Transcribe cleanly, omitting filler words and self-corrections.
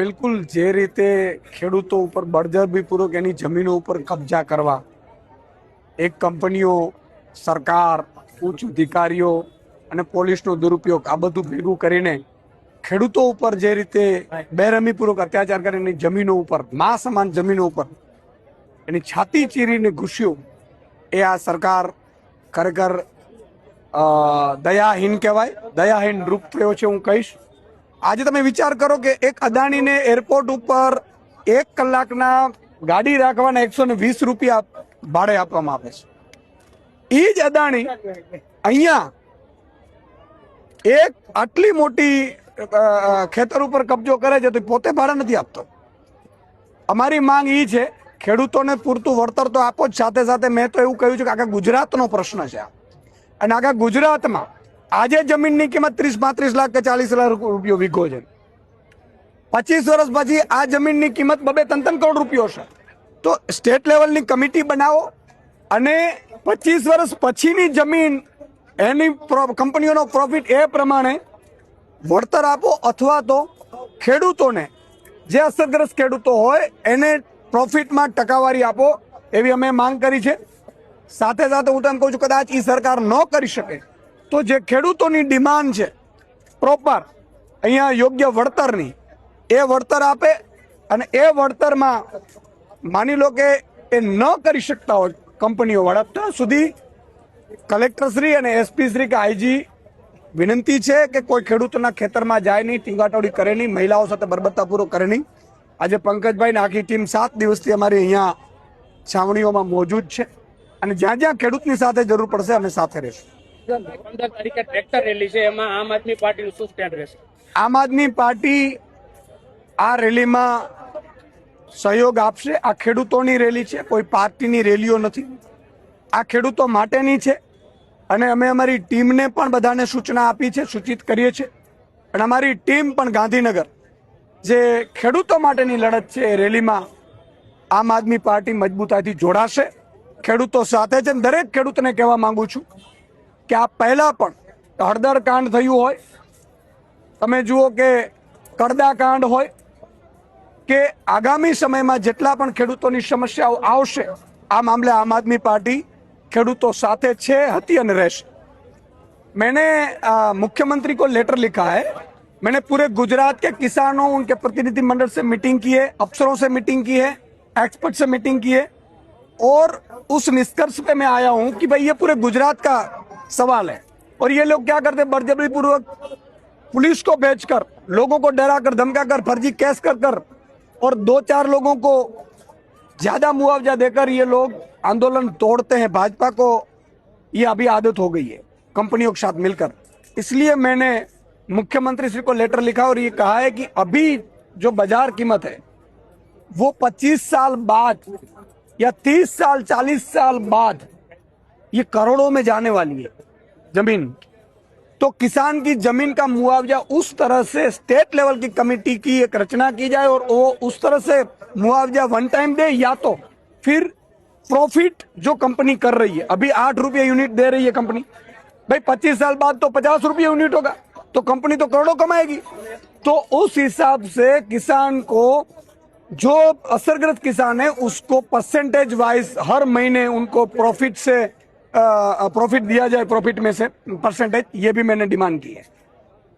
બિલકુલ જે રીતે ખેડૂતો ઉપર બળજબરીપૂર્વક એની જમીનો ઉપર કબજા કરવા એક કંપનીઓ, સરકાર, ઉચ્ચ અધિકારીઓ અને પોલીસનો દુરુપયોગ આ બધું ભેગું કરીને ખેડૂતો ઉપર જે રીતે બેરહમીપૂર્વક અત્યાચાર કરીને જમીનો ઉપર મા સમાન જમીનો ઉપર એની છાતી ચીરીને ઘૂસ્યું એ આ સરકાર ખરેખર દયાહીન કહેવાય, દયાહીન રૂપ થયો છે હું કહીશ। આજે તમે વિચાર કરો કે એક અદાણીને એરપોર્ટ ઉપર 1 કલાકના ગાડી રાખવાના 120 રૂપિયા ભાડે આપવામાં આવે છે। એ જ અદાણી અહીંયા એક આટલી મોટી ખેતર ઉપર કબજો કરે છે તો પોતે ભાડે નથી આપતો। અમારી માંગ એ છે ખેડૂતોને પૂરતું વળતર તો આપો જ, સાથે સાથે મેં તો એવું કહ્યું છે કે આખા ગુજરાતનો પ્રશ્ન છે અને આખા ગુજરાતમાં આજે જમીનની કિંમત 30-35 લાખ કે 40 લાખ રૂપિયો વીઘો છે। 25 વર્ષ પછી આ જમીનની કિંમત 2-3 કરોડ રૂપિયો છે। તો સ્ટેટ લેવલની કમિટી બનાવો અને 25 વર્ષ પછીની જમીન એની કંપનીઓનો પ્રોફિટ એ પ્રમાણે વળતર આપો, અથવા તો ખેડૂતોને જે અસરગ્રસ્ત ખેડૂતો હોય એને પ્રોફિટમાં ટકાવારી આપો, એવી અમે માંગ કરી છે। સાથે સાથે હું તમને કહું છું કદાચ એ સરકાર ન કરી શકે તો જે ખેડૂતોની ડિમાન્ડ છે પ્રોપર અહીંયા યોગ્ય વળતરની, એ વળતર આપે અને એ વળતરમાં માની લો કે એ ન કરી શકતા હોય કંપનીઓ વાળા, ત્યાં સુધી કલેક્ટરશ્રી અને એસપીશ્રી કે આઈજી વિનંતી છે કે કોઈ ખેડૂતોના ખેતરમાં જાય નહીં, ટીંગાટોળી કરે નહીં, મહિલાઓ સાથે બરબત્તાપૂર્વક કરે નહીં। આજે પંકજભાઈ આખી ટીમ 7 દિવસથી અમારી અહીંયા છાવણીઓમાં મોજૂદ છે અને જ્યાં જ્યાં ખેડૂતની સાથે જરૂર પડશે અમે સાથે રહીશું। 15 તારીખે ટ્રેક્ટર રેલી છે, એમાં આમ આદમી પાર્ટીનું શું સ્ટેન્ડ રહેશે? આમ આદમી પાર્ટી આ રેલીમાં સહયોગ આપશે। આ ખેડૂતોની રેલી છે, કોઈ પાર્ટીની રેલીઓ નથી, આ ખેડૂતો માટેની છે અને અમે અમારી ટીમને પણ બધાને સૂચના આપી છે, સૂચિત કરીએ છીએ અને અમારી ટીમ પણ ગાંધીનગર જે ખેડૂતો માટેની લડત છે એ રેલીમાં આમ આદમી પાર્ટી મજબૂતાઈથી જોડાશે, ખેડૂતો સાથે છે। દરેક ખેડૂતને કહેવા માંગુ છું કે આ પહેલા પણ હળદર કાંડ થયું હોય, તમે જુઓ કે કડદા કાંડ હોય કે આગામી સમયમાં જેટલા પણ ખેડૂતોની સમસ્યાઓ આવશે, આ મામલે આમ આદમી પાર્ટી ખેડૂતો સાથે છે, હતી અને રહેશે। मैंने मुख्यमंत्री को लेटर लिखा है, मैंने पूरे गुजरात के किसानों उनके प्रतिनिधि मंडल से मीटिंग की है, अफसरों से मीटिंग की है, एक्सपर्ट से मीटिंग की है और उस निष्कर्ष पे मैं आया हूं कि भाई ये पूरे गुजरात का सवाल है और ये लोग क्या करते हैं बर्जबरी पूर्वक पुलिस को भेजकर, लोगों को डराकर धमकाकर, फर्जी केस कर और 2-4 लोगों को ज्यादा मुआवजा देकर ये लोग आंदोलन तोड़ते हैं। भाजपा को ये अभी आदत हो गई है कंपनियों के साथ मिलकर, इसलिए मैंने मुख्यमंत्री श्री को लेटर लिखा और ये कहा है कि अभी जो बाजार कीमत है वो 25 साल बाद या 30 साल 40 साल बाद ये करोड़ों में जाने वाली है जमीन। तो किसान की जमीन का मुआवजा उस तरह से स्टेट लेवल की कमेटी की एक रचना की जाए और वो उस तरह से मुआवजा वन टाइम दे, या तो फिर प्रॉफिट जो कंपनी कर रही है, अभी 8 रुपये यूनिट दे रही है कंपनी, भाई 25 साल बाद तो 50 रुपये यूनिट होगा, तो कंपनी तो करोड़ों कमाएगी। तो उस हिसाब से किसान को, जो असरग्रस्त किसान है उसको परसेंटेज वाइज हर महीने उनको प्रॉफिट से प्रॉफिट दिया जाए, प्रॉफिट में से परसेंटेज, ये भी मैंने डिमांड की है।